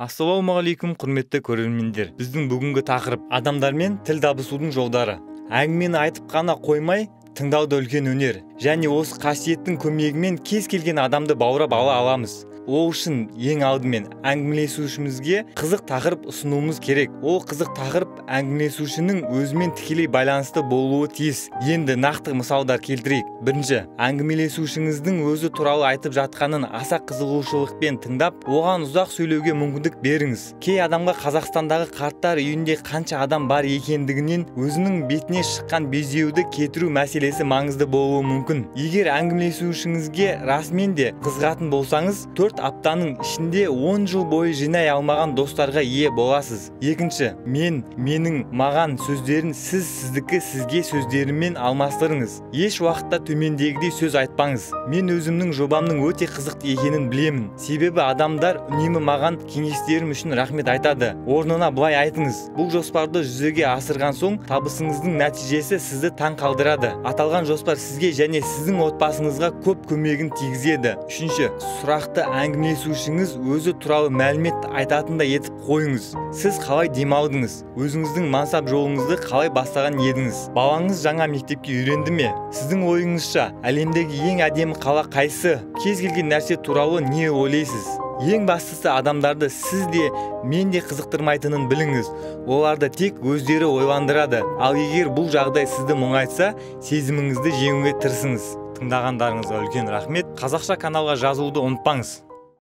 Ассалаумағалейкум, құрметті көрермендер. Біздің бүгінгі тақырып адамдармен тіл табысудың жолдары. Әңгімені айтып қана қоймай, тыңдауда үлкен өнер. Және осы қасиеттің көмегімен кез келген адамды баурап ала аламыз. Ол үшін ең алдымен әңгімелесушімізге қызық тақырып ұсынуымыз керек. Ол қызық тақырып әңгімелесушінің өзімен тікелей байланысты болуы тиіс. Енді нақты мысалдар келтірейік. Бірінші, әңгімелесушіңіздің өзі туралы айтып жатқанын аса қызығушылықпен тыңдап, оған ұзақ сөйлеуге мүмкіндік беріңіз. Кей адамға Қазақстандағы қарттар үйінде қанша адам бар екендігінен өзінің бетіне шыққан безеуді кетіру мәселесі маңызды болуы мүмкін. Егер әңгімелесушіңізге расымен де қызығатын болсаңыз, 4 аптаның ішінде 10 жыл бойы жинай алмаған достарға ие боласыз. Екінші, менің, маған сөздерін сіздікі сізге сөздерімен алмастырыңыз. Еш уақытта төмендегідей сөз айтпаңыз. Мен өзімнің жобамның өте қызықты екенін білемін. Себебі адамдар үнемі маған кеңестерім үшін рахмет айтады. Орнына былай айтыңыз: бұл жоспарды жүзеге асырған соң табысыңыздың нәтижесі сізді таң қалдырады. Аталған жоспар сізге және сіздің отбасыңызға көп көмегін тигізеді. Үшінші, сұрақты әңгімелесушіңіз өзі туралы мәлімет айтатындай етіп қойыңыз. Сіз қалай демалдыңыз? Өзіңіздің мансап жолыңызды қалай бастаған едіңіз? Балаңыз жаңа мектепке үйренді ме? Сіздің ойыңызша әлемдегі ең әдемі қала қайсы? Кез келген нәрсе туралы не ойлайсыз? Ең бастысы, адамдарды сіз де мен де қызықтырмайтынын біліңіз. Оларды тек өздері ойландырады. Ал егер бұл жағдай сізді мұңайтса, сезіміңізді жеңуге тырысыңыз. Тыңдағандарыңызға үлкен рахмет. Қазақша каналға жазылуды ұмытпаңыз.